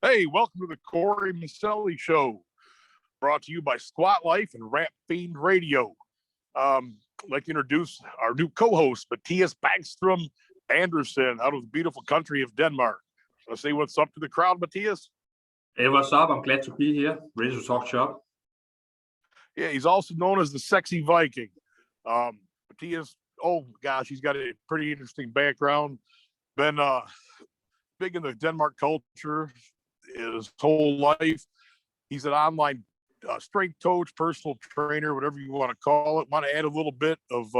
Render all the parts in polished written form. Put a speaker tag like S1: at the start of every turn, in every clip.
S1: Hey, welcome to the Corey Miceli Show, brought to you by Squat Life and Rap Fiend Radio. I'd like to introduce our new co-host, Matthias Bagstrom Anderson, out of the beautiful country of Denmark. Let's say what's up to the crowd, Matthias.
S2: Hey, what's up? I'm glad to be here, ready to talk shop.
S1: Yeah, he's also known as the Sexy Viking. Matthias, oh gosh, he's got a pretty interesting background. Been big in the Denmark culture his whole life. He's an online strength coach, personal trainer, whatever you want to call it. Want to add a little bit of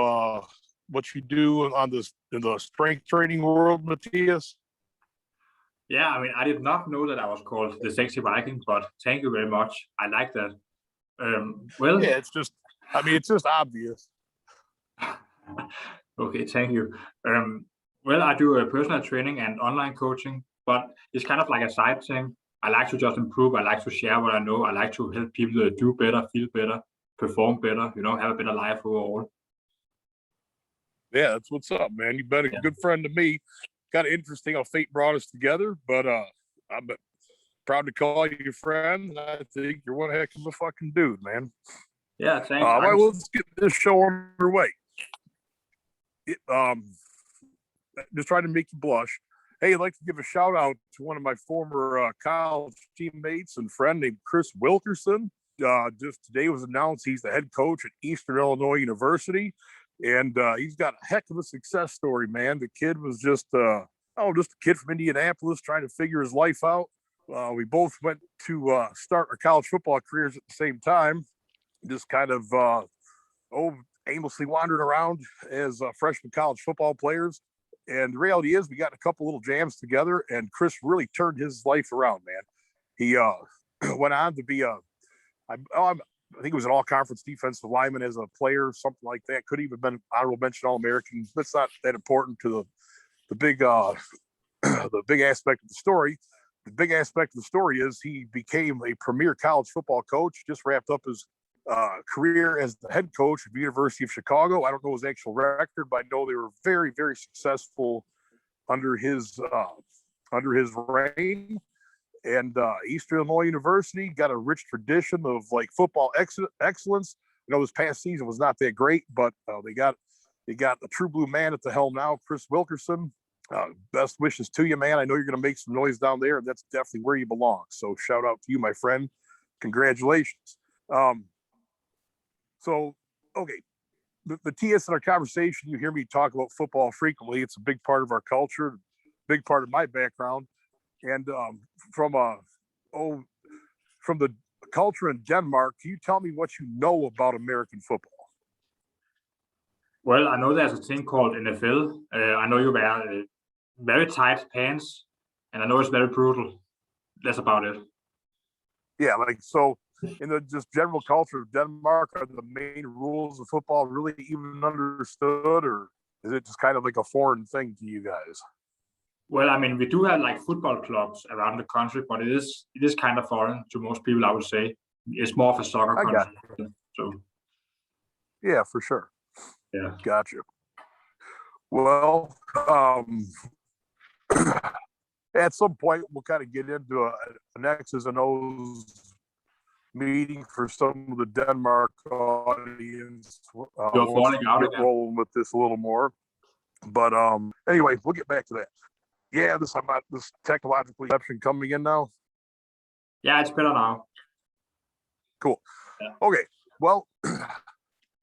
S1: what you do on this in the strength training world, Matthias?
S2: Yeah, I mean, I did not know that I was called the Sexy Viking, but thank you very much. I like that.
S1: Yeah, it's just obvious.
S2: Okay, thank you. I do a personal training and online coaching, but it's kind of like a side thing. I like to just improve. I like to share what I know. I like to help people do better, feel better, perform better, have a better life overall.
S1: Yeah, that's what's up, man. You've been a good friend to me. Kind of interesting how fate brought us together, but I'm proud to call you your friend. I think you're one heck of a fucking dude, man.
S2: Yeah, thanks.
S1: All right, well, let's get this show underway. Just trying to make you blush. Hey, I'd like to give a shout out to one of my former college teammates and friend named Chris Wilkerson. Just today was announced he's the head coach at Eastern Illinois University, and he's got a heck of a success story, man. The kid was just a kid from Indianapolis trying to figure his life out. We both went to start our college football careers at the same time, just kind of aimlessly wandering around as freshman college football players. And the reality is we got a couple little jams together, and Chris really turned his life around, man. He went on to be I think it was an all-conference defensive lineman as a player, something like that. Could even have been honorable mention All-American. That's not that important to the big the big aspect of the story. The big aspect of the story is he became a premier college football coach, just wrapped up his career as the head coach of the University of Chicago. I don't know his actual record, but I know they were very, very successful under his reign. And Eastern Illinois University got a rich tradition of like football excellence. This past season was not that great, but they got a true blue man at the helm now, Chris Wilkerson. Best wishes to you, man. I know you're going to make some noise down there, and that's definitely where you belong. So shout out to you, my friend. Congratulations. The TS in our conversation, you hear me talk about football frequently. It's a big part of our culture, big part of my background. And from the culture in Denmark, can you tell me what you know about American football?
S2: Well, I know there's a thing called NFL. I know you wear very tight pants, and I know it's very brutal. That's about it.
S1: Yeah, so in the just general culture of Denmark, are the main rules of football really even understood, or is it just kind of like a foreign thing to you guys?
S2: Well, I mean, we do have like football clubs around the country, but it is kind of foreign to most people, I would say. It's more of a soccer country. So
S1: yeah, for sure.
S2: Yeah.
S1: Gotcha. Well, at some point we'll kind of get into an X's and O's meeting for some of the Denmark audience. Rolling with this a little more, but anyway, we'll get back to that. Yeah, this technological exception coming in now.
S2: Yeah, it's better now.
S1: Cool. Yeah. Okay. Well,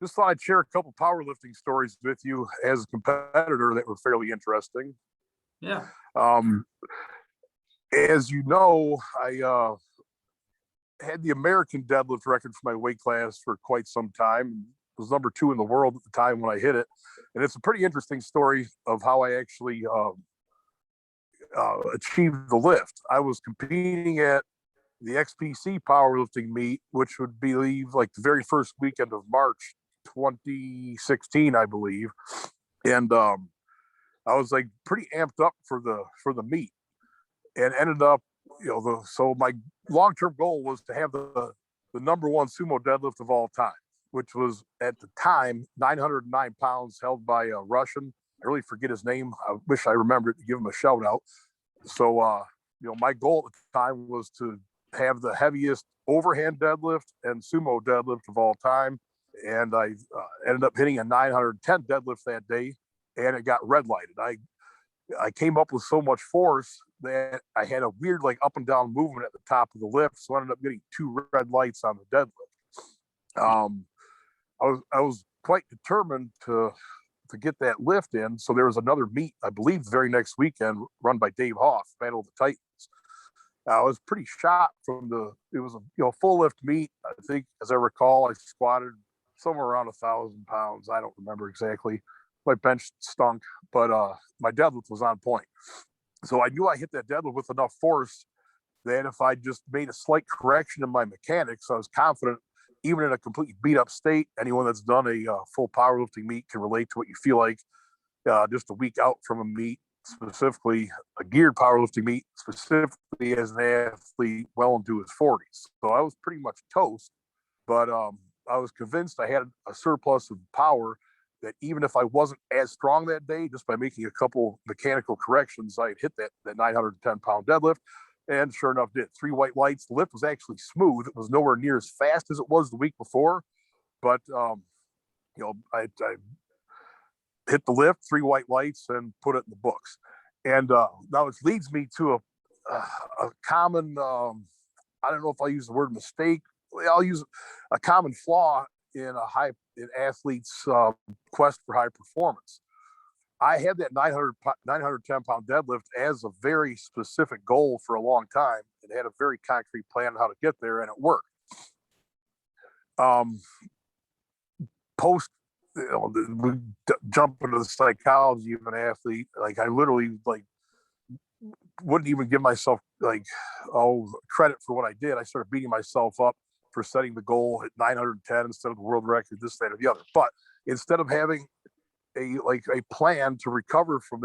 S1: just thought I'd share a couple powerlifting stories with you as a competitor that were fairly interesting.
S2: Yeah.
S1: As you know, I had the American deadlift record for my weight class for quite some time. It was number 2 in the world at the time when I hit it. And it's a pretty interesting story of how I actually achieved the lift. I was competing at the XPC powerlifting meet, which would be like the very first weekend of March 2016, I believe. And I was like pretty amped up for the meet, and ended up, so my long-term goal was to have the number 1 sumo deadlift of all time, which was at the time 909 pounds, held by a Russian. I really forget his name. I wish I remembered to give him a shout out. So my goal at the time was to have the heaviest overhand deadlift and sumo deadlift of all time. And I ended up hitting a 910 deadlift that day, and it got red lighted. I came up with so much force that I had a weird like up and down movement at the top of the lift, so I ended up getting 2 red lights on the deadlift. I was quite determined to get that lift in. So there was another meet, I believe, the very next weekend, run by Dave Hoff, Battle of the Titans. I was pretty shot from it was a full lift meet. I think, as I recall, I squatted somewhere around 1,000 pounds. I don't remember exactly. My bench stunk, but my deadlift was on point. So I knew I hit that deadlift with enough force that if I just made a slight correction in my mechanics, I was confident, even in a completely beat up state, anyone that's done a full powerlifting meet can relate to what you feel like just a week out from a meet, specifically a geared powerlifting meet, specifically as an athlete well into his 40s. So I was pretty much toast, but I was convinced I had a surplus of power that even if I wasn't as strong that day, just by making a couple mechanical corrections, I had hit that 910 pound deadlift. And sure enough, did 3 white lights. The lift was actually smooth. It was nowhere near as fast as it was the week before, but I hit the lift, 3 white lights, and put it in the books. And now it leads me to a common, I don't know if I'll use the word mistake. I'll use a common flaw in athletes' quest for high performance. I had that 910 pound deadlift as a very specific goal for a long time, and had a very concrete plan on how to get there, and it worked. We jump into the psychology of an athlete. Like, I literally wouldn't even give myself credit for what I did. I started beating myself up for setting the goal at 910 instead of the world record, this, that, or the other. But instead of having a plan to recover from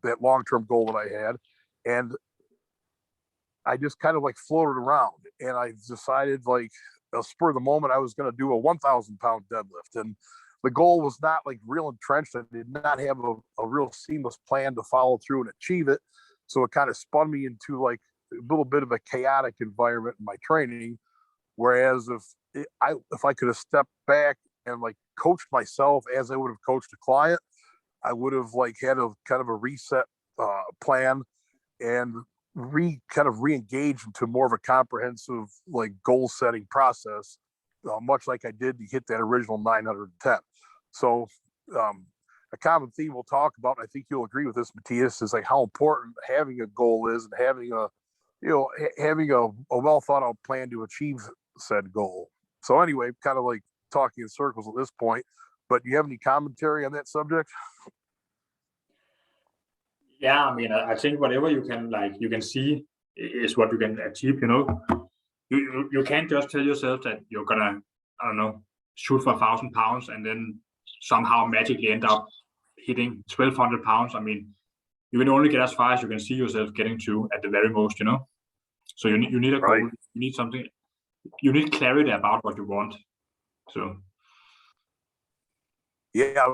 S1: that long-term goal that I had, and I just kind of floated around, and I decided a spur of the moment I was going to do a 1,000 pound deadlift, and the goal was not real entrenched. I did not have a real seamless plan to follow through and achieve it, so it kind of spun me into a little bit of a chaotic environment in my training. Whereas if I could have stepped back and coached myself as I would have coached a client, I would have had a kind of a reset plan and re-engage into more of a comprehensive goal setting process, much like I did to hit that original 910. So a common theme we'll talk about, and I think you'll agree with this, Matthias, is how important having a goal is, and having a well thought out plan to achieve said goal. So anyway, kind of talking in circles at this point, but do you have any commentary on that subject?
S2: Yeah, I mean, I think whatever you can see is what you can achieve. You can't just tell yourself that you're gonna, I don't know, shoot for 1,000 pounds and then somehow magically end up hitting 1,200 pounds. I mean, you can only get as far as you can see yourself getting to at the very most. So you need a goal.
S1: Right.
S2: You need something. You need clarity about what you want. So
S1: yeah,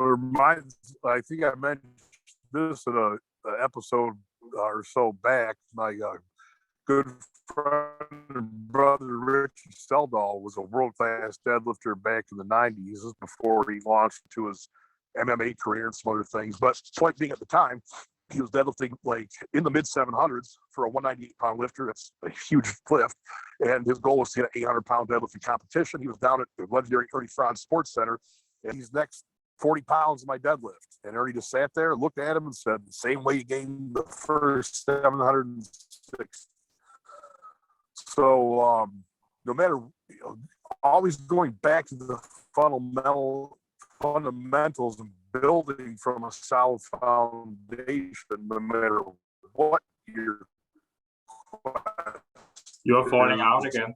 S1: I think I mentioned this in an episode or so back. My good friend and brother Richie Seldall was a world-class deadlifter back in the 90s. This is before he launched into his MMA career and some other things. But point being, at the time, he was deadlifting in the mid 700s for a 198 pound lifter. That's a huge lift. And his goal was to hit an 800 pound deadlifting competition. He was down at the legendary Ernie Franz Sports Center, and he's next 40 pounds of my deadlift. And Ernie just sat there, looked at him, and said, "The same way you gained the first 706." So no matter, always going back to the fundamentals and building from a solid foundation, no matter what
S2: you're falling out again.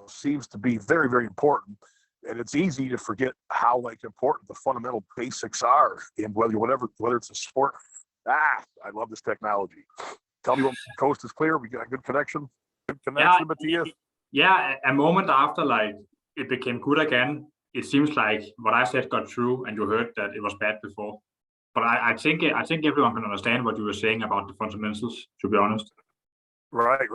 S1: Seems to be very, very important. And it's easy to forget how important the fundamental basics are in whether it's a sport. I love this technology. Tell me when the coast is clear. We got a good connection. Matthias.
S2: Yeah, a moment after it became good again, it seems like what I said got through, and you heard that it was bad before. But I think everyone can understand what you were saying about the fundamentals, to be honest.
S1: Right.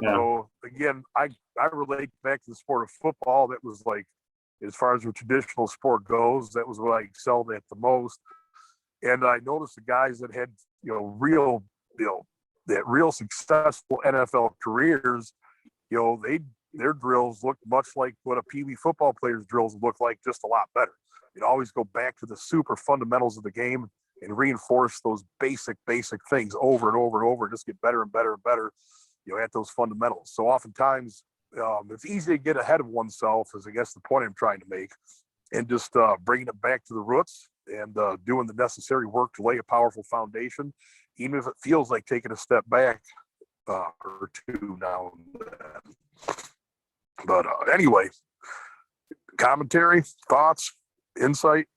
S2: Yeah.
S1: So again, I relate back to the sport of football. That was like, as far as the traditional sport goes, that was what I excelled at the most. And I noticed the guys that had, real, that real successful NFL careers, their drills looked much like what a Pee Wee football player's drills look like, just a lot better. You'd always go back to the super fundamentals of the game and reinforce those basic things over and over and over, and just get better and better and better, at those fundamentals. So oftentimes, it's easy to get ahead of oneself, is I guess the point I'm trying to make, and just bringing it back to the roots and doing the necessary work to lay a powerful foundation, even if it feels like taking a step back or two now and then. But anyway, commentary, thoughts, insight.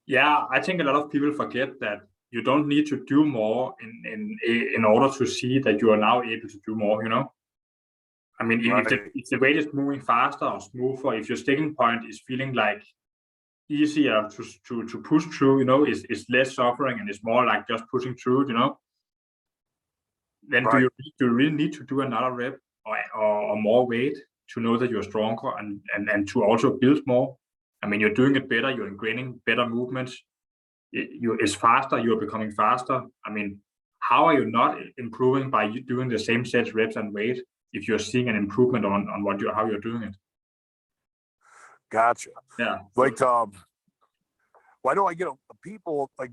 S2: Yeah, I think a lot of people forget that you don't need to do more in order to see that you are now able to do more, I mean,
S1: Right.
S2: if the weight is moving faster or smoother, if your sticking point is feeling like easier to push through, is less suffering and it's more like just pushing through, then
S1: Right.
S2: do you really need to do another rep or more weight to know that you're stronger and to also build more? I mean, you're doing it better, you're ingraining better movements, it's faster, you're becoming faster. I mean, how are you not improving by you doing the same sets, reps, and weight if you're seeing an improvement on how you're doing it?
S1: Gotcha.
S2: Yeah.
S1: Like, why do I get people, like,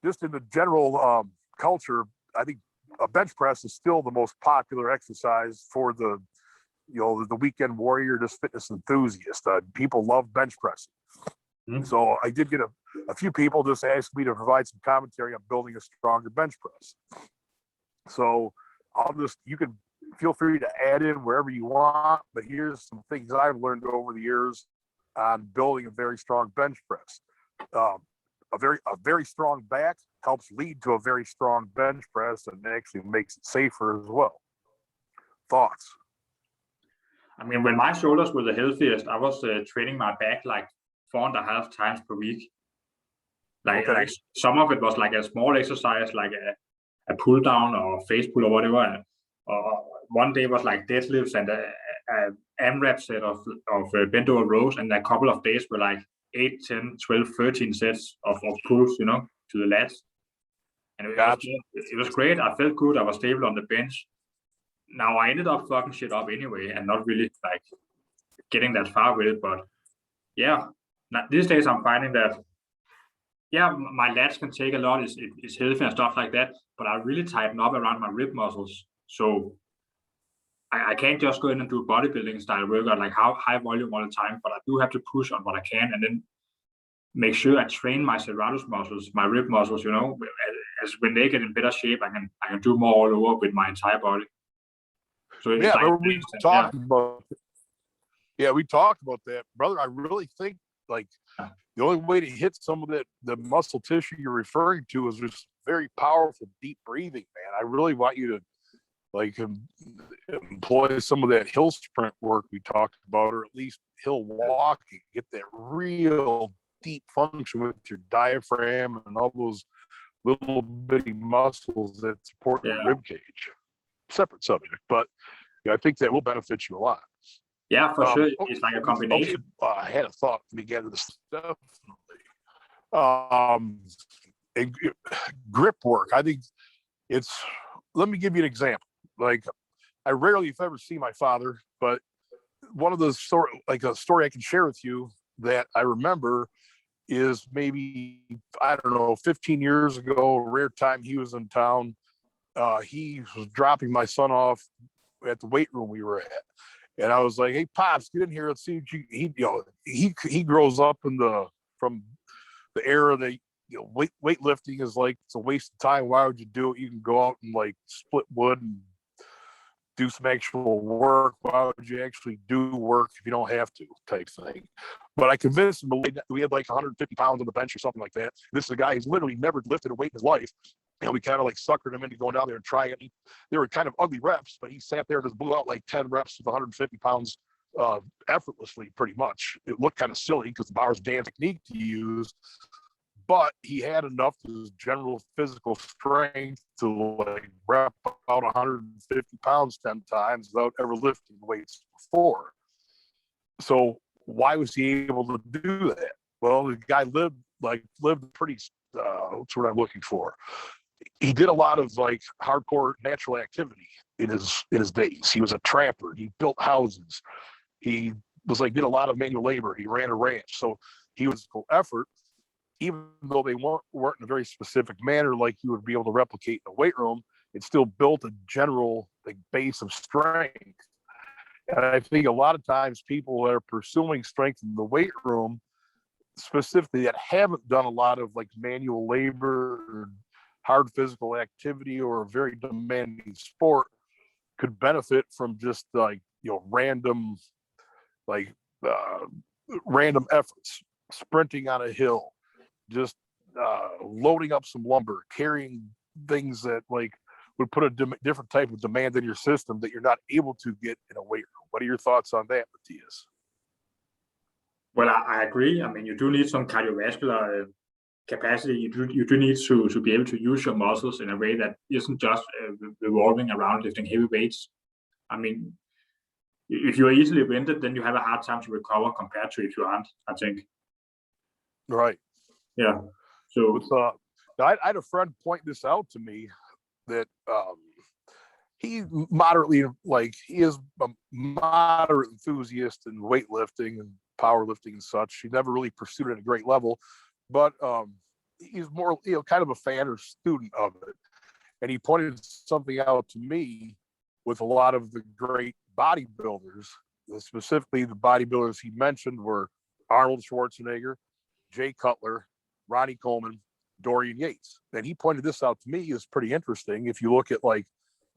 S1: just in the general culture? I think a bench press is still the most popular exercise for the weekend warrior, just fitness enthusiast. People love bench pressing. Mm-hmm. So I did get a few people just asked me to provide some commentary on building a stronger bench press. So you can feel free to add in wherever you want, but here's some things I've learned over the years on building a very strong bench press. A very strong back helps lead to a very strong bench press, and actually makes it safer as well. Thoughts?
S2: I mean, when my shoulders were the healthiest, I was training my back like 4.5 times per week. Like some of it was like a small exercise, like a pull down or face pull or whatever. Or one day was like deadlifts and a AMRAP set of bent over rows, and a couple of days were like 8, 10, 12, 13 sets of pulls, to the lats. And it was great. I felt good. I was stable on the bench. Now I ended up fucking shit up anyway, and not really like getting that far with it. But yeah, these days I'm finding that my lats can take a lot. It's healthy and stuff like that. But I really tighten up around my rib muscles, so I can't just go in and do bodybuilding style workout like high volume all the time. But I do have to push on what I can, and then make sure I train my serratus muscles, my rib muscles. As when they get in better shape, I can do more all over with my entire body. So
S1: we talked about that, brother. I really think like the only way to hit some of the muscle tissue you're referring to is just very powerful deep breathing, man. I really want you to like employ some of that hill sprint work we talked about, or at least hill walking. Get that real deep function with your diaphragm and all those little bitty muscles that support the rib cage. Separate subject, but I think that will benefit you a lot.
S2: Yeah, for sure. It's like a combination.
S1: Okay. I had a thought to begin with this definitely. Grip work. I think let me give you an example. Like, I rarely, if ever, see my father, but one of the a story I can share with you that I remember is maybe, I don't know, 15 years ago, a rare time he was in town. He was dropping my son off at the weight room we were at, and I was like, "Hey, Pops, get in here. Let's see what he grows up from the era that weightlifting is like, it's a waste of time. Why would you do it? You can go out and like split wood and do some actual work. Why would you actually do work if you don't have to?" type thing. But I convinced him we had like 150 pounds on the bench or something like that. This is a guy who's literally never lifted a weight in his life. And we kind of like suckered him into going down there and trying it. They were kind of ugly reps, but he sat there and just blew out like 10 reps with 150 pounds effortlessly, pretty much. It looked kind of silly because the bar's damn technique to use. but he had enough of general physical strength to like rep about 150 pounds 10 times without ever lifting weights before. So why was he able to do that? Well, the guy lived pretty, what's what I'm looking for. He did a lot of like hardcore natural activity in his days. He was a trapper. He built houses. He was like, did a lot of manual labor. He ran a ranch. So he was full effort, even though they weren't in a very specific manner, like you would be able to replicate in a weight room. It still built a general like base of strength. And I think a lot of times people that are pursuing strength in the weight room, specifically that haven't done a lot of like manual labor or hard physical activity or a very demanding sport, could benefit from just like, random efforts, sprinting on a hill, just loading up some lumber, carrying things that like would put a different type of demand in your system that you're not able to get in a weight room. What are your thoughts on that, Matthias?
S2: Well, I agree. I mean, you do need some cardiovascular capacity. You do need to be able to use your muscles in a way that isn't just revolving around lifting heavy weights. I mean, if you're easily winded, then you have a hard time to recover compared to if you aren't, I think.
S1: Right.
S2: Yeah. So
S1: I had a friend point this out to me that he moderately, like, he is a moderate enthusiast in weightlifting and powerlifting and such. He never really pursued it at a great level, but he's more, kind of a fan or student of it. And he pointed something out to me with a lot of the great bodybuilders, specifically the bodybuilders he mentioned were Arnold Schwarzenegger, Jay Cutler, Ronnie Coleman, Dorian Yates. And he pointed this out to me is pretty interesting. If you look at like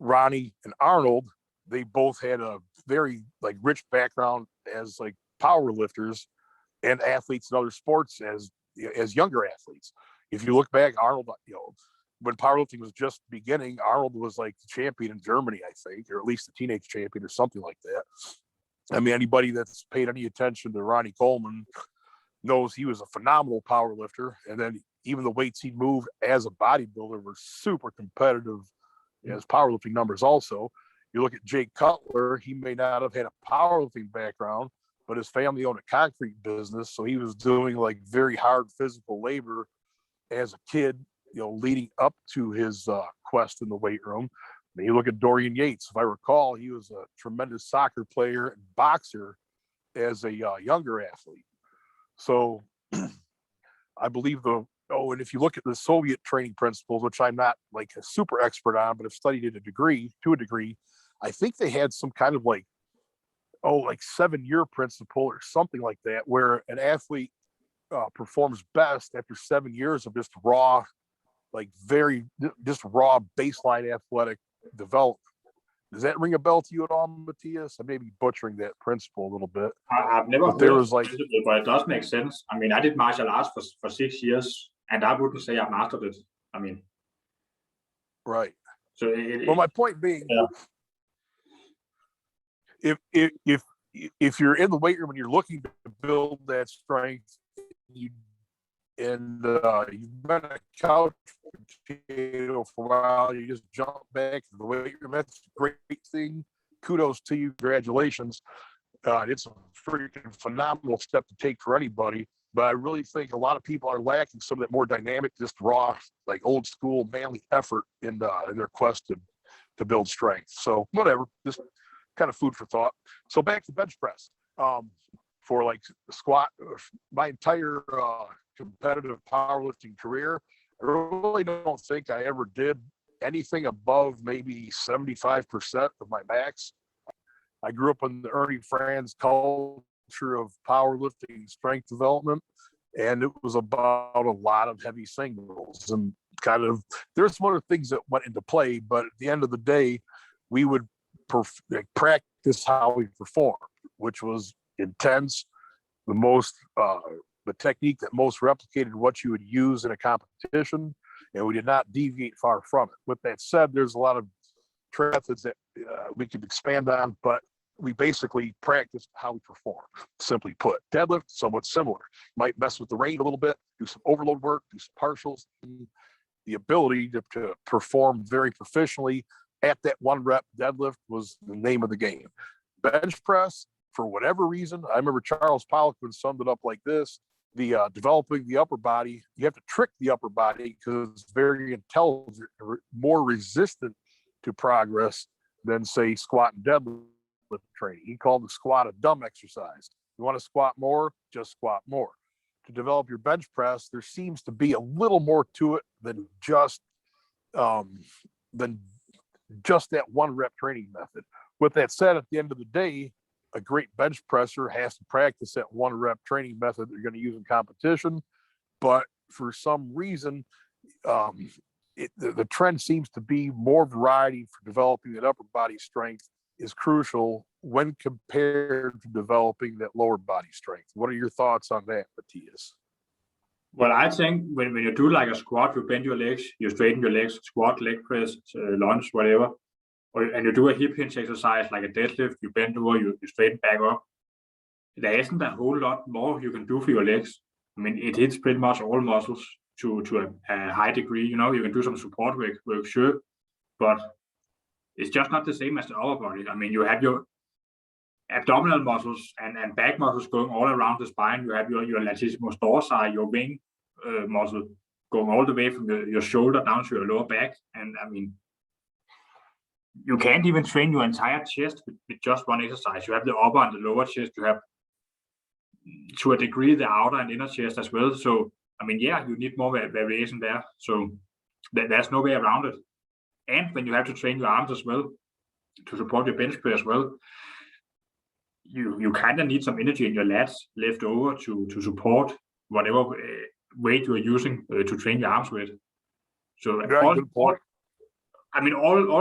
S1: Ronnie and Arnold, they both had a very like rich background as like power lifters and athletes in other sports as younger athletes. If you look back, Arnold, when powerlifting was just beginning, Arnold was like the champion in Germany, I think, or at least the teenage champion or something like that. I mean, anybody that's paid any attention to Ronnie Coleman knows he was a phenomenal power lifter. And then even the weights he moved as a bodybuilder were super competitive as powerlifting numbers also. You look at Jake Cutler, he may not have had a powerlifting background, but his family owned a concrete business. So he was doing like very hard physical labor as a kid, leading up to his quest in the weight room. And you look at Dorian Yates, if I recall, he was a tremendous soccer player and boxer as a younger athlete. So I believe and if you look at the Soviet training principles, which I'm not like a super expert on, but have studied it to a degree, I think they had some kind of like 7-year principle or something like that, where an athlete performs best after 7 years of just raw, raw baseline athletic development. Does that ring a bell to you at all, Matthias? I may be butchering that principle a little bit.
S2: I've never heard there was like, but it does make sense. I mean, I did martial arts for 6 years, and I wouldn't say I mastered it. I mean,
S1: right.
S2: So
S1: my point being,
S2: yeah.
S1: if you're in the weight room and you're looking to build that strength, you've been a couch potato for a while, you just jump back to the weight room. That's a great thing. Kudos to you. Congratulations. It's a freaking phenomenal step to take for anybody. But I really think a lot of people are lacking some of that more dynamic, just raw, like old school manly effort in their quest to build strength. So whatever, just kind of food for thought. So back to bench press. For like squat, my entire competitive powerlifting career, I really don't think I ever did anything above maybe 75% of my max. I grew up in the Ernie Franz culture of powerlifting strength development, and it was about a lot of heavy singles and kind of, there's some other things that went into play, but at the end of the day, we would practice how we performed, which was intense, the technique that most replicated what you would use in a competition, and we did not deviate far from it. With that said, there's a lot of methods that we could expand on, but we basically practiced how we perform. Simply put, deadlift, somewhat similar. Might mess with the range a little bit, do some overload work, do some partials. The ability to perform very proficiently at that 1 rep deadlift was the name of the game. Bench press, for whatever reason, I remember Charles Poliquin summed it up like this: developing the upper body, you have to trick the upper body because it's very intelligent, more resistant to progress than, say, squat and deadlift training. He called the squat a dumb exercise. You want to squat more, just squat more. To develop your bench press, there seems to be a little more to it than just that 1 rep training method. With that said, at the end of the day, a great bench presser has to practice that 1 rep training method they're going to use in competition. But for some reason, the trend seems to be more variety for developing that upper body strength is crucial when compared to developing that lower body strength. What are your thoughts on that, Matthias?
S2: Well, I think when you do like a squat, you bend your legs, you straighten your legs, squat, leg press, lunge, whatever, and you do a hip hinge exercise like a deadlift, you bend over, you straighten back up. There isn't a whole lot more you can do for your legs. I mean, it hits pretty much all muscles to a high degree. You know, you can do some support work, sure, but it's just not the same as the upper body. I mean, you have your abdominal muscles and back muscles going all around the spine. You have your latissimus dorsi, your wing muscle, going all the way from your shoulder down to your lower back. And I mean, you can't even train your entire chest with just one exercise. You have the upper and the lower chest. You have, to a degree, the outer and inner chest as well. So, I mean, yeah, you need more variation there. So there's no way around it. And when you have to train your arms as well to support your bench press as well, you kind of need some energy in your lats left over to support whatever weight you are using to train your arms with. So all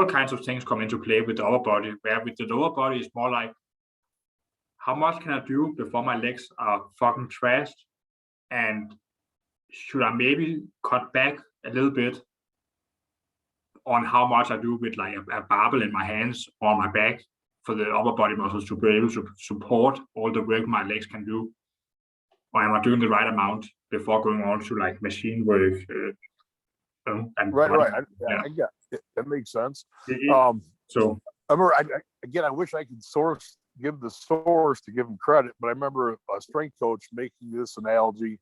S2: kinds of things come into play with the upper body, where with the lower body it's more like, how much can I do before my legs are fucking trashed, and should I maybe cut back a little bit on how much I do with like a barbell in my hands or on my back for the upper body muscles to be able to support all the work my legs can do? Or am I doing the right amount before going on to like machine work?
S1: Right. I get it. That makes sense.
S2: So
S1: I remember, I wish I could give the source to give them credit, but I remember a strength coach making this analogy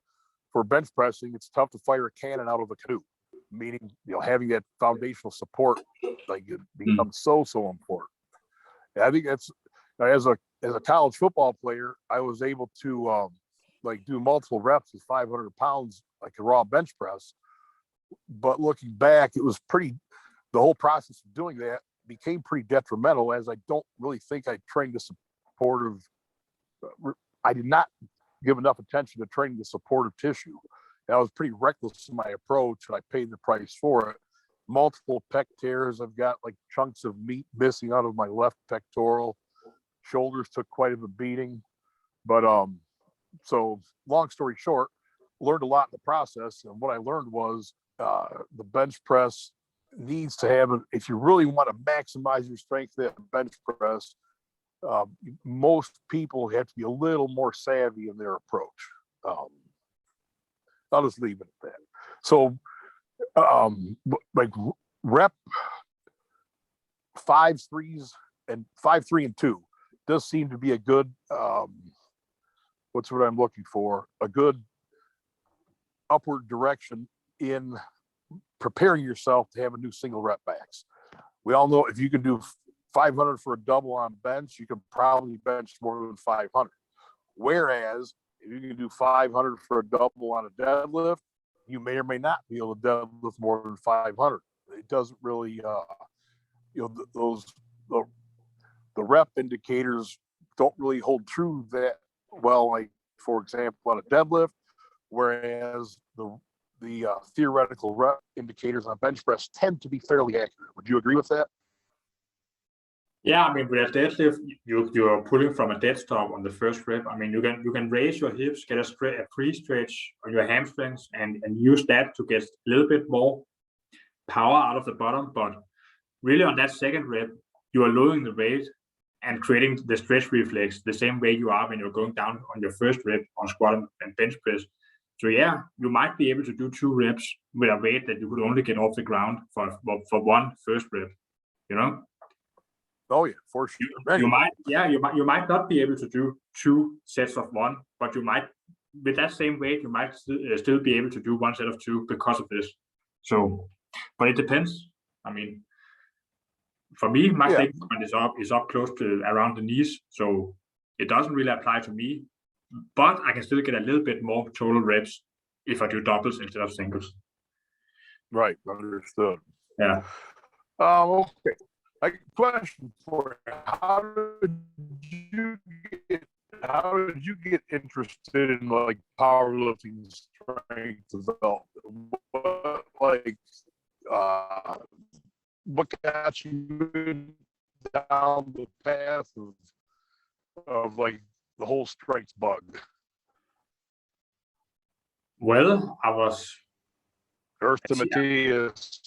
S1: for bench pressing. It's tough to fire a cannon out of a canoe, meaning, having that foundational support, like, it becomes so important. And I think that's, as a college football player, I was able to do multiple reps with 500 pounds, like a raw bench press. But looking back, it was the whole process of doing that became pretty detrimental, as I don't really think I trained the supportive. I did not give enough attention to training the supportive tissue. And I was pretty reckless in my approach, and I paid the price for it. Multiple pec tears. I've got like chunks of meat missing out of my left pectoral. Shoulders took quite a beating. But so long story short, learned a lot in the process. And what I learned was the bench press needs to have, if you really want to maximize your strength at bench press, most people have to be a little more savvy in their approach. I'll just leave it at that. So like rep 5 3s and 5 3 and 2 does seem to be a good what's what I'm looking for, a good upward direction in preparing yourself to have a new single rep max. We all know if you can do 500 for a double on bench, you can probably bench more than 500. Whereas if you can do 500 for a double on a deadlift, you may or may not be able to deadlift more than 500. It doesn't really, the rep indicators don't really hold true that well. Like, for example, on a deadlift, whereas the theoretical rep indicators on bench press tend to be fairly accurate. Would you agree with that?
S2: Yeah, I mean, with a deadlift, you're pulling from a dead stop on the first rep. I mean, you can raise your hips, get a pre-stretch on your hamstrings, and use that to get a little bit more power out of the bottom. But really, on that second rep, you are lowering the rate and creating the stretch reflex the same way you are when you're going down on your first rep on squat and bench press. So yeah, you might be able to do 2 reps with a weight that you could only get off the ground for one first rep, you know?
S1: Oh yeah, for sure.
S2: You might not be able to do 2 sets of 1, but you might, with that same weight, you might still be able to do 1 set of 2 because of this. So, but it depends. I mean, for me, my leg is up close to around the knees, so it doesn't really apply to me. But I can still get a little bit more total reps if I do doubles instead of singles.
S1: Right, understood.
S2: Yeah.
S1: Okay. Question for you: How did you get interested in like powerlifting, strength development? What got you down the path of like the whole strength bug?
S2: Well, I was
S1: Earth to Matthias.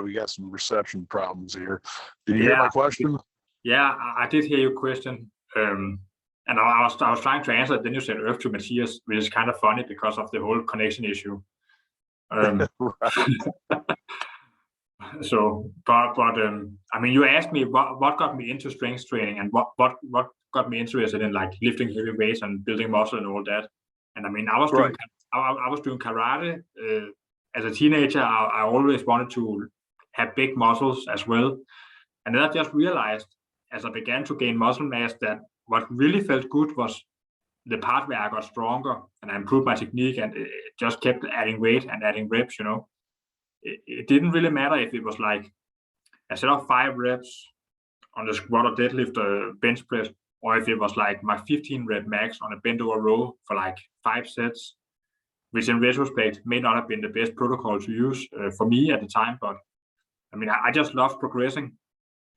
S1: We got some reception problems here. Did you hear my question?
S2: Yeah, I did hear your question. And I was trying to answer it. Then you said Earth to Matthias, which is kind of funny because of the whole connection issue. So, but I mean, you asked me what got me into strength training and what got me interested in like lifting heavy weights and building muscle and all that. And I mean, I was doing karate as a teenager. I always wanted to have big muscles as well. And then I just realized as I began to gain muscle mass that what really felt good was the part where I got stronger and I improved my technique and it just kept adding weight and adding reps, you know. It didn't really matter if it was like a set of 5 reps on the squat or deadlift or bench press, or if it was like my 15 rep max on a bent over row for like 5 sets, which in retrospect may not have been the best protocol to use for me at the time. But I mean, I just love progressing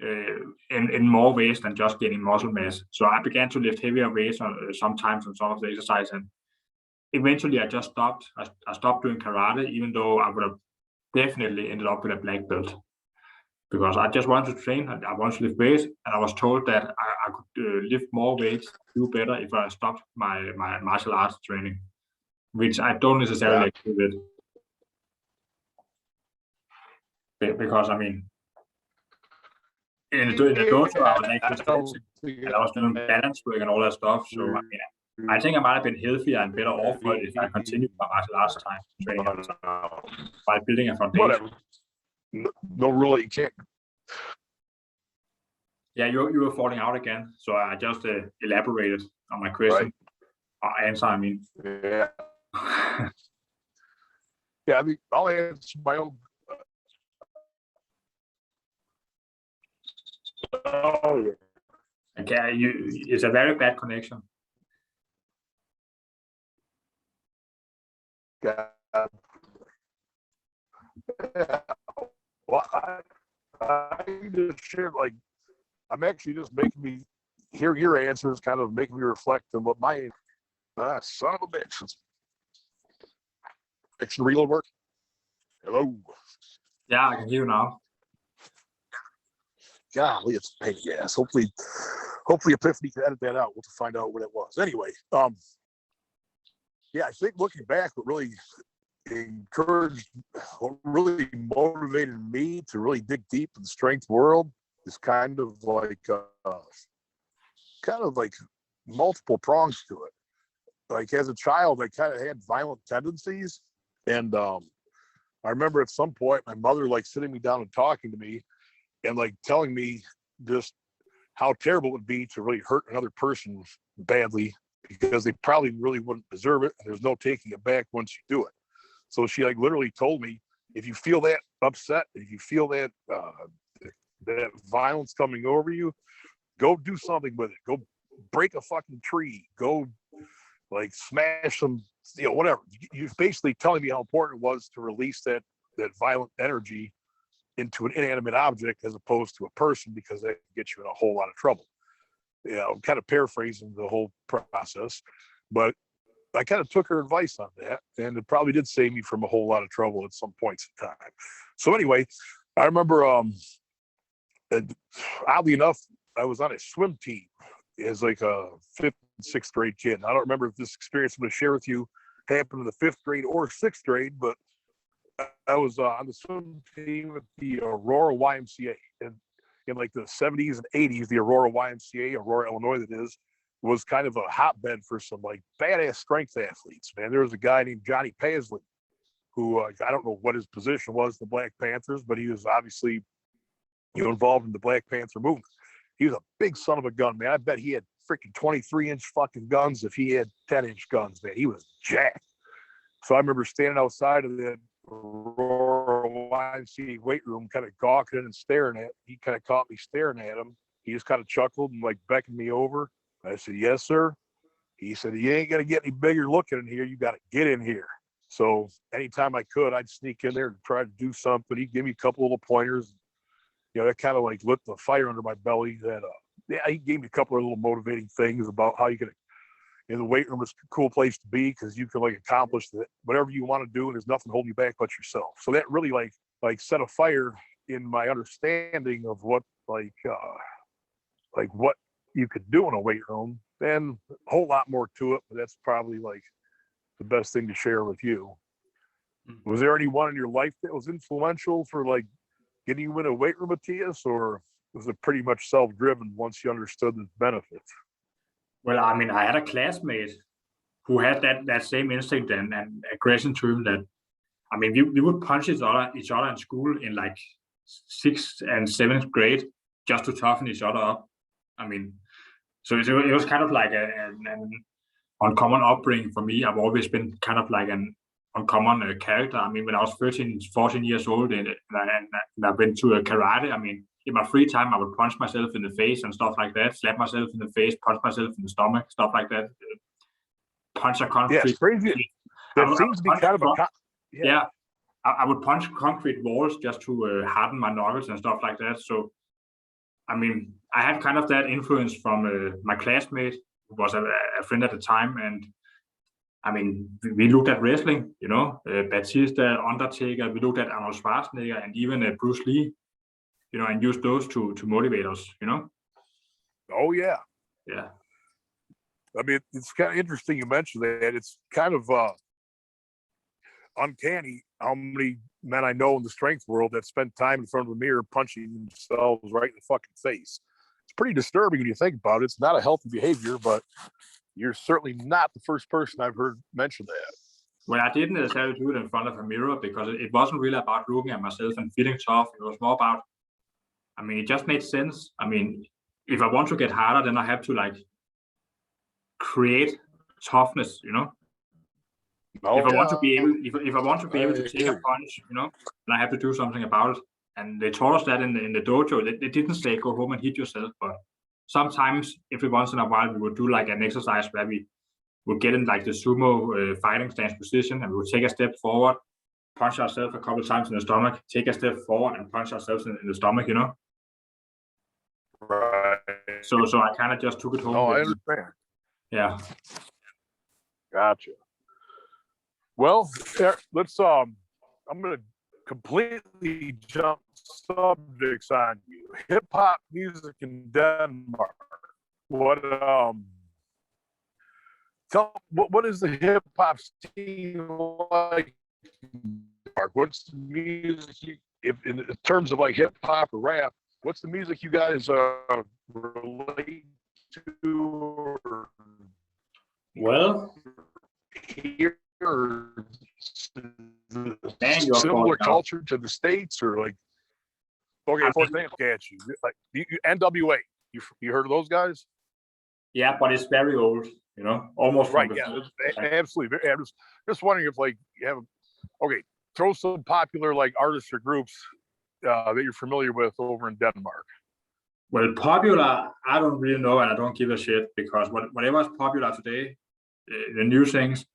S2: in more ways than just gaining muscle mass. So I began to lift heavier weights sometimes on some of the exercise, and eventually I just stopped. I stopped doing karate, even though I would have definitely ended up with a black belt, because I just wanted to train. I wanted to lift weights, and I was told that I could lift more weights, do better if I stopped my martial arts training, which I don't necessarily agree with. Because I mean, in the dojo, I was actually stretching, and I was doing balance work and all that stuff. So I mean, I think I might have been healthier and better off if I continued my martial arts time training by building a foundation.
S1: Whatever. No, really, you can't.
S2: Yeah, you were falling out again, so I just elaborated on my question. Right. Answer, I mean.
S1: Yeah. Yeah, I mean, I'll answer my own. Oh, yeah.
S2: Okay, it's a very bad connection.
S1: Yeah. Well, I just shared, like, I'm actually just making me hear your answers, kind of making me reflect on what my son of a bitch. Action real work. Hello.
S2: Yeah, I can hear you now.
S1: Golly, it's a pain in the ass. Hopefully Epiphany can edit that out. We'll find out what it was. Anyway, yeah, I think looking back, what really encouraged, what really motivated me to really dig deep in the strength world is kind of like multiple prongs to it. Like as a child, I kind of had violent tendencies, and I remember at some point my mother like sitting me down and talking to me, and like telling me just how terrible it would be to really hurt another person badly, because they probably really wouldn't deserve it, and there's no taking it back once you do it. So she like literally told me, if you feel that upset, if you feel that that violence coming over you, go do something with it. Go break a fucking tree. Go like smash some, whatever. You're basically telling me how important it was to release that violent energy into an inanimate object as opposed to a person, because that can get you in a whole lot of trouble. I'm kind of paraphrasing the whole process, but I kind of took her advice on that, and it probably did save me from a whole lot of trouble at some points in time. So anyway, I remember, oddly enough, I was on a swim team as like a fifth and sixth grade kid. I don't remember if this experience I'm going to share with you happened in the fifth grade or sixth grade, but I was on the swim team at the Aurora YMCA. And in like the 70s and 80s, the Aurora YMCA, Aurora, Illinois, that is, was kind of a hotbed for some like badass strength athletes, man. There was a guy named Johnny Paisley who I don't know what his position was, the Black Panthers, but he was obviously, involved in the Black Panther movement. He was a big son of a gun, man. I bet he had freaking 23-inch fucking guns if he had 10-inch guns, man. He was jacked. So I remember standing outside of the Aurora YMCA weight room, kind of gawking and staring at. He kind of caught me staring at him. He just kind of chuckled and like beckoned me over. I said, "Yes, sir." He said, "You ain't gonna get any bigger looking in here. You got to get in here." So anytime I could, I'd sneak in there and try to do something. He'd give me a couple little pointers. That kind of like lit the fire under my belly. That he gave me a couple of little motivating things about how you could. The weight room is a cool place to be because you can like accomplish whatever you want to do, and there's nothing holding you back but yourself. So that really like set a fire in my understanding of what like what you could do in a weight room, and a whole lot more to it. But that's probably like the best thing to share with you. Was there anyone in your life that was influential for like getting you in a weight room, Matthias, or was it pretty much self-driven once you understood the benefits?
S2: Well, I mean, I had a classmate who had that same instinct and aggression to him. That I mean, we would punch each other in school in like 6th and 7th grade just to toughen each other up. I mean, so it was kind of like an uncommon upbringing for me. I've always been kind of like an uncommon character. I mean, when I was 13, 14 years old and I went to a karate, I mean, in my free time, I would punch myself in the face and stuff like that, slap myself in the face, punch myself in the stomach, stuff like that. Punch a concrete.
S1: Yeah, it's crazy. That seems to be kind of a...
S2: Yeah, I would punch concrete walls just to harden my knuckles and stuff like that. So, I mean, I had kind of that influence from my classmate, who was a friend at the time. And I mean, we looked at wrestling, Batista, Undertaker, we looked at Arnold Schwarzenegger, and even Bruce Lee, and used those to motivate us,
S1: Oh, yeah.
S2: Yeah.
S1: I mean, it's kind of interesting you mentioned that. It's kind of uncanny how many men I know in the strength world that spend time in front of a mirror punching themselves right in the fucking face. It's pretty disturbing when you think about it. It's not a healthy behavior, but you're certainly not the first person I've heard mention that.
S2: Well, I didn't necessarily do it in front of a mirror because it wasn't really about looking at myself and feeling tough. It was more about, I mean, it just made sense. I mean, if I want to get harder, then I have to like create toughness,
S1: Oh,
S2: if I want to be able, if I want to be able to take a punch, then I have to do something about it. And they taught us that in the dojo. They didn't say go home and hit yourself, but sometimes, every once in a while, we would do like an exercise where we would get in like the sumo fighting stance position, and we would take a step forward, punch ourselves a couple of times in the stomach, take a step forward, and punch ourselves in the stomach.
S1: Right.
S2: So I kind of just took it home.
S1: Oh, I understand.
S2: Yeah.
S1: Gotcha. Well, let's I'm gonna completely jump subjects on you. Hip hop music in Denmark. What is the hip hop scene like in Denmark? What's the music if in terms of like hip hop or rap, what's the music you guys relate to or
S2: well
S1: hear, or similar culture to the States, or like, okay, for example, catch you like NWA. You heard of those guys?
S2: Yeah, but it's very old, almost
S1: right. Yeah, absolutely. I'm just wondering if like you have throw some popular like artists or groups that you're familiar with over in Denmark.
S2: Well, popular, I don't really know, and I don't give a shit because whatever is popular today, the new things,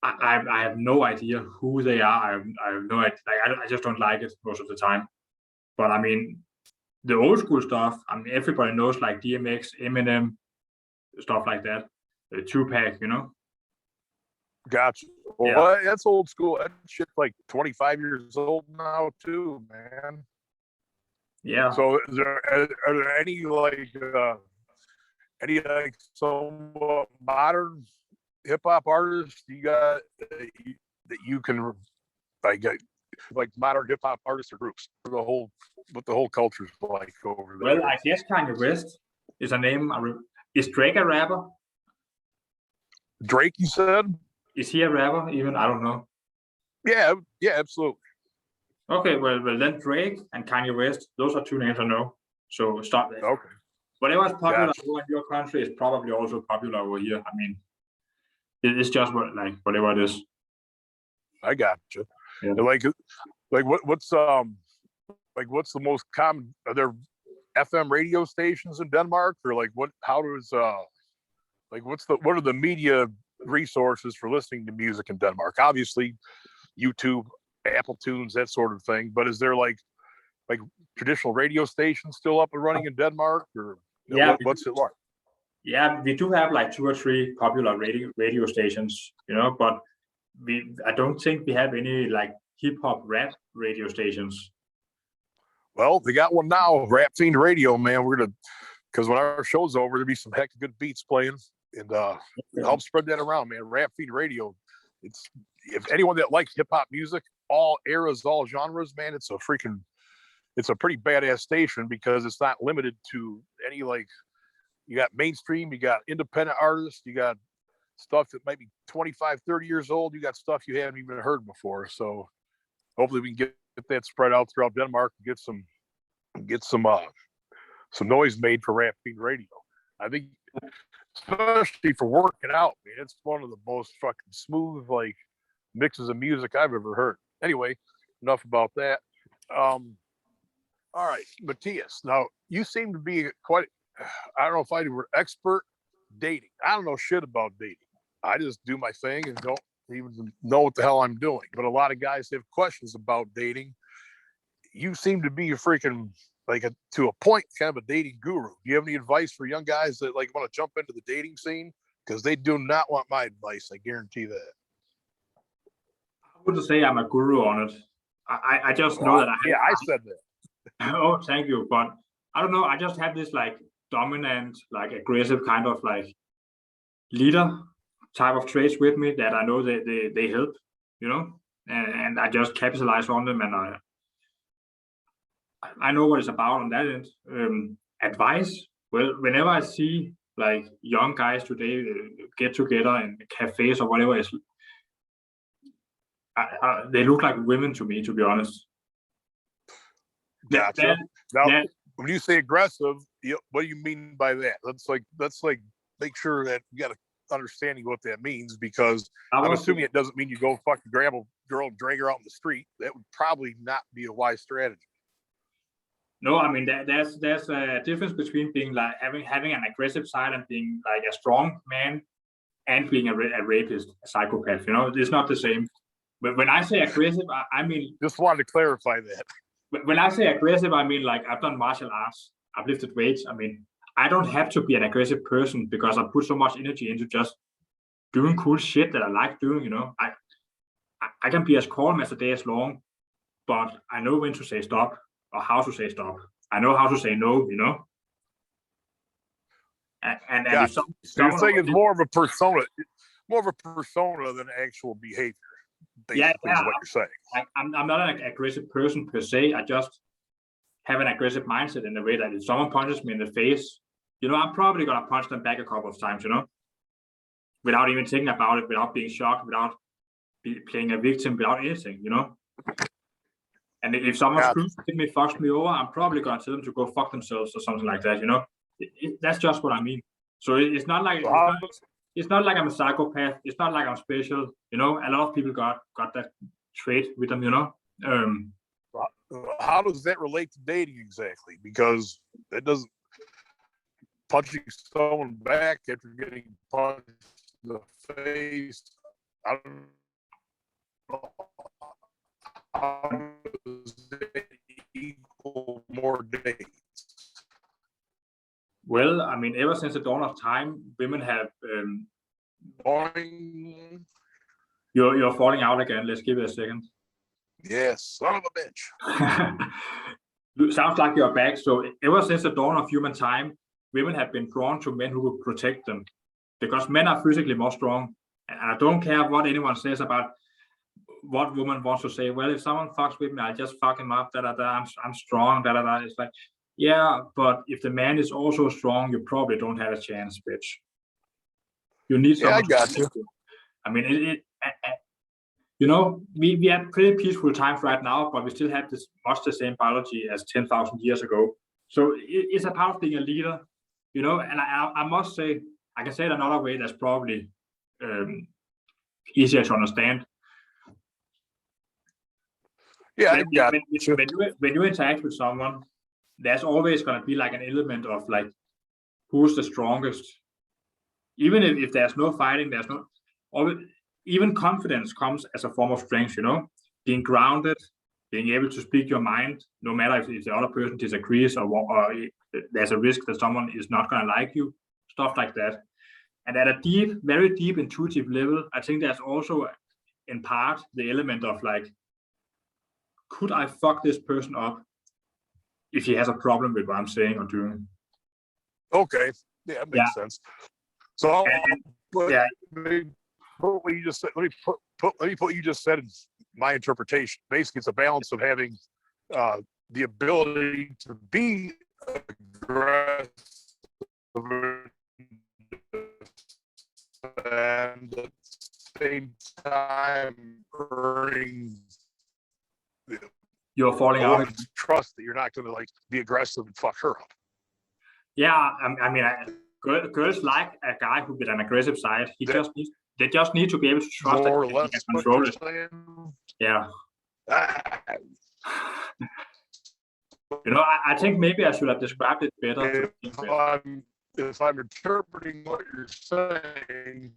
S2: I have no idea who they are. I have no idea. Like, I just don't like it most of the time. But I mean, the old school stuff, I mean, everybody knows like DMX, Eminem, stuff like that. Tupac,
S1: Gotcha.
S2: Yeah,
S1: Well, that's old school. That shit's like 25 years old now, too, man.
S2: yeah.
S1: So, are there any like somewhat modern hip hop artists you got that you can like modern hip hop artists or groups for the whole what the whole culture's like over
S2: Well,
S1: there?
S2: I guess Kanye West is a name. Is Drake a rapper?
S1: Drake, you said?
S2: Is he a rapper? Even I don't know.
S1: Yeah, yeah, absolutely.
S2: Okay, well then Drake and Kanye West. Those are two names I know. So start there.
S1: Okay,
S2: Whatever is popular
S1: gotcha.
S2: over in your country is probably also popular over here. I mean, it's just whatever it is.
S1: I gotcha.
S2: Yeah.
S1: Like what's the most common? Are there FM radio stations in Denmark, or like what? How does like what are the media resources for listening to music in Denmark? Obviously, YouTube, Apple Tunes, that sort of thing. But is there like traditional radio stations still up and running in Denmark, or
S2: Yeah,
S1: what's it like?
S2: yeah, we do have like 2 or 3 popular radio stations, but I don't think we have any like hip hop rap radio stations.
S1: Well, they got one now, Rap Fiend Radio, man. We're gonna because when our show's over, there'll be some heck of good beats playing, and help spread that around, man. Rap Fiend Radio. It's if anyone that likes hip hop music, all eras, all genres, man, it's a pretty badass station because it's not limited to any like you got mainstream, you got independent artists, you got stuff that might be 25, 30 years old, you got stuff you haven't even heard before. So hopefully we can get that spread out throughout Denmark and get some noise made for Rap Fiend Radio. I think especially for working out, man, it's one of the most fucking smooth like mixes of music I've ever heard. Anyway, enough about that. All right, Matthias. Now you seem to be quite. I don't know if I were expert dating. I don't know shit about dating. I just do my thing and don't even know what the hell I'm doing. But a lot of guys have questions about dating. You seem to be a freaking to a point kind of a dating guru. Do you have any advice for young guys that like want to jump into the dating scene? Because they do not want my advice. I guarantee that.
S2: I wouldn't say I'm a guru on it. I just know that
S1: I said that.
S2: Oh, thank you. But I don't know. I just have this like dominant, like aggressive kind of like leader type of traits with me that I know that they help, and I just capitalize on them, and I know what it's about on that end. Advice. Well, whenever I see like young guys today get together in cafes or whatever, they look like women to me, to be honest.
S1: Gotcha. Now, when you say aggressive, what do you mean by that? Let's make sure that you got a understanding of what that means, because I'm assuming it doesn't mean you go fucking grab a girl and drag her out in the street. That would probably not be a wise strategy.
S2: No, I mean there's a difference between being like having an aggressive side and being like a strong man and being a rapist, a psychopath. It's not the same. But when I say aggressive, I mean
S1: just wanted to clarify that.
S2: When I say aggressive, I mean like I've done martial arts, I've lifted weights. I mean, I don't have to be an aggressive person because I put so much energy into just doing cool shit that I like doing. I can be as calm as the day is long, but I know when to say stop or how to say stop. I know how to say no. And
S1: if so you're saying it's more of a persona than actual behavior. Basically, is what you're saying.
S2: I'm not an aggressive person per se. I just have an aggressive mindset in the way that if someone punches me in the face, I'm probably gonna punch them back a couple of times, without even thinking about it, without being shocked, without playing a victim, without anything, And if someone screws me, fucks me over, I'm probably gonna tell them to go fuck themselves or something like that, That's just what I mean. So it's not like it's not like I'm a psychopath. It's not like I'm special. A lot of people got that trait with them.
S1: How does that relate to dating exactly? Because that doesn't punching someone back after getting punched in the face. I don't know how does that equal more dates.
S2: Well, I mean, ever since the dawn of time, women have. You're falling out again. Let's give it a second.
S1: Yes, son of a bitch.
S2: Sounds like you're back. So ever since the dawn of human time, women have been drawn to men who will protect them because men are physically more strong. And I don't care what anyone says about what woman wants to say. Well, if someone fucks with me, I just fuck him up. I'm strong. It's like, yeah, but if the man is also strong, you probably don't have a chance, bitch. You need someone.
S1: Yeah, I got you.
S2: I mean, we have pretty peaceful times right now, but we still have this much the same biology as 10,000 years ago. So it's a part of being a leader, and I must say, I can say it another way that's probably easier to understand.
S1: Yeah,
S2: when you interact with someone, there's always going to be like an element of like, who's the strongest? Even if there's no fighting, there's no, even confidence comes as a form of strength, being grounded, being able to speak your mind, no matter if the other person disagrees or there's a risk that someone is not going to like you, stuff like that. And at a deep, very deep intuitive level, I think there's also in part the element of like, could I fuck this person up if he has a problem with what I'm saying or doing?
S1: Okay, yeah, that makes sense. So let me put what you just said. Let me put what you just said in my interpretation. Basically, it's a balance of having the ability to be aggressive and at the same time earning.
S2: You're falling out.
S1: Trust that you're not going to like be aggressive and fuck her up.
S2: Yeah, I mean, girls like a guy who with an aggressive side. They just need to be able to trust that he can control it. Yeah. I think maybe I should have described it better.
S1: If I'm interpreting what you're saying.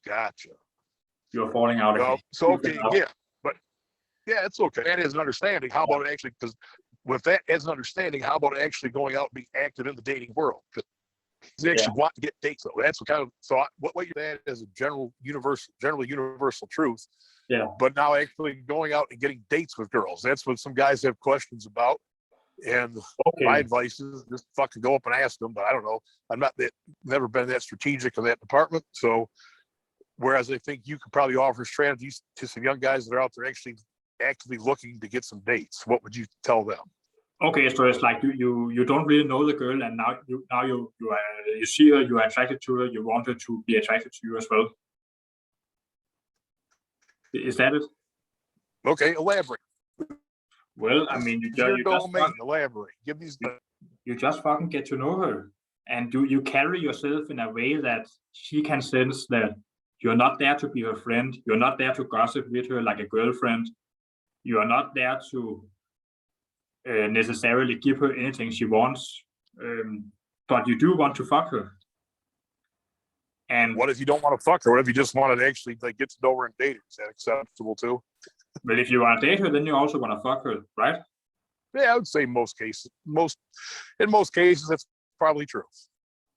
S1: Gotcha.
S2: You're falling out again.
S1: So okay, yeah, but yeah, it's okay. That is an understanding. How about actually? Because with that as an understanding, how about actually going out and being active in the dating world? Because you actually want to get dates, though. That's what kind of. So what you're saying is a generally universal truth.
S2: Yeah.
S1: But now actually going out and getting dates with girls. That's what some guys have questions about. And my advice is just fucking go up and ask them. But I don't know. I'm never been that strategic in that department. So. Whereas I think you could probably offer strategies to some young guys that are out there actually actively looking to get some dates. What would you tell them?
S2: Okay, so it's like you don't really know the girl, and now you see her, you are attracted to her, you want her to be attracted to you as well. Is that it?
S1: Okay, elaborate.
S2: Well, I mean, you just fucking get to know her, and you carry yourself in a way that she can sense that. You're not there to be her friend. You're not there to gossip with her like a girlfriend. You are not there to necessarily give her anything she wants. But you do want to fuck her. And
S1: what if you don't want to fuck her? What if you just want to actually like get to know her and date her? Is that acceptable too?
S2: Well, if you want to date her, then you also want to fuck her, right?
S1: Yeah, I would say in most cases, that's probably true.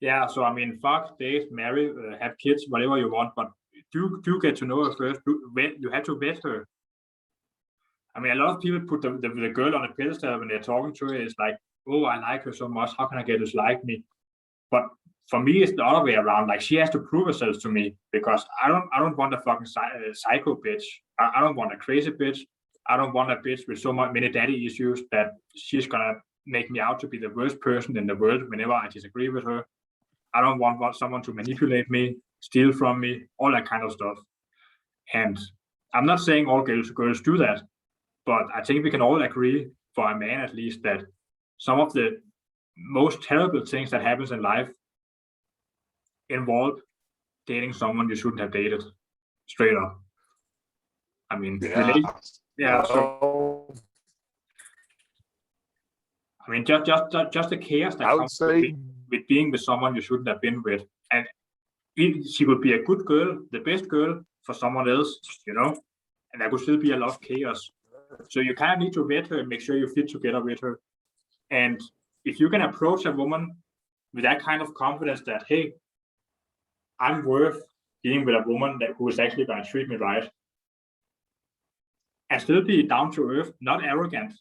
S2: Yeah, so I mean, fuck, date, marry, have kids, whatever you want, but do get to know her first. You have to vet her. I mean, a lot of people put the girl on a pedestal when they're talking to her. It's like, oh, I like her so much. How can I get her to like me? But for me, it's the other way around. Like, she has to prove herself to me because I don't want a fucking psycho bitch. I don't want a crazy bitch. I don't want a bitch with so many daddy issues that she's gonna make me out to be the worst person in the world whenever I disagree with her. I don't want someone to manipulate me, steal from me, all that kind of stuff. And I'm not saying all girls do that, but I think we can all agree, for a man at least, that some of the most terrible things that happens in life involve dating someone you shouldn't have dated, straight up. I mean, so I mean, just the chaos that comes with being with someone you shouldn't have been with, and she could be a good girl, the best girl for someone else, and there could still be a lot of chaos. So you kind of need to vet her and make sure you fit together with her. And if you can approach a woman with that kind of confidence that, hey, I'm worth being with a woman who is actually going to treat me right, and still be down to earth, not arrogant,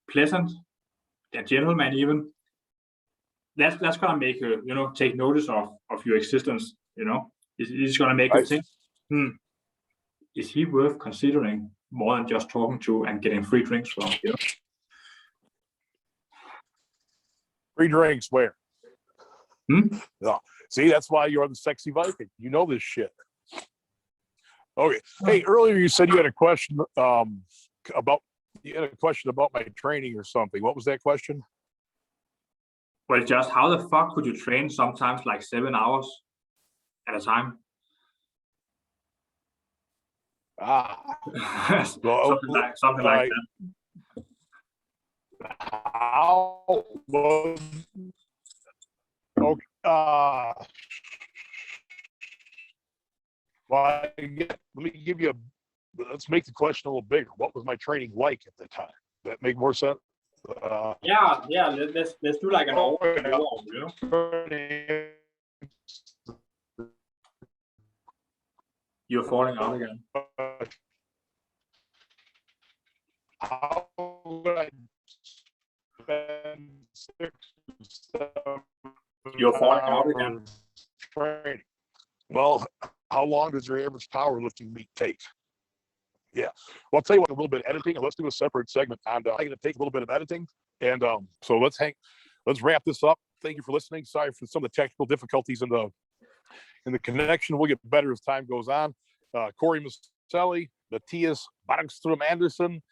S2: pleasant, a gentleman even. That's gonna make her, take notice of your existence. It's gonna make her think, is he worth considering more than just talking to and getting free drinks from?
S1: Free drinks where?
S2: No.
S1: See, that's why you're the sexy Viking. You know this shit. Okay. Hey, earlier you said you had a question about my training or something. What was that question?
S2: Well, just how the fuck could you train sometimes like 7 hours at a time?
S1: Well,
S2: something like that.
S1: Okay. Well, let's make the question a little bigger. What was my training like at the time? That make more sense?
S2: Yeah. Let's do like an overall, You're falling out again.
S1: How would I spend 6 to 7
S2: You're falling out again.
S1: Training? Well, how long does your average powerlifting meet take? Yeah. Well, I'll tell you what, a little bit of editing, and let's do a separate segment. And I'm going to take a little bit of editing. And so let's wrap this up. Thank you for listening. Sorry for some of the technical difficulties in the connection. We'll get better as time goes on. Corey Miceli, Matthias Bargström Anderson.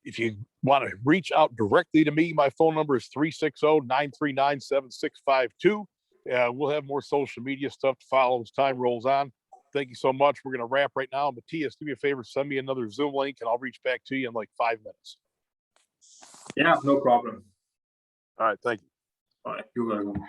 S1: If you want to reach out directly to me, my phone number is 360-939-7652. We'll have more social media stuff to follow as time rolls on. Thank you so much. We're going to wrap right now. Matthias, do me a favor, send me another Zoom link, and I'll reach back to you in like 5 minutes.
S2: Yeah, no problem.
S1: All right, thank you.
S2: All right, you're welcome.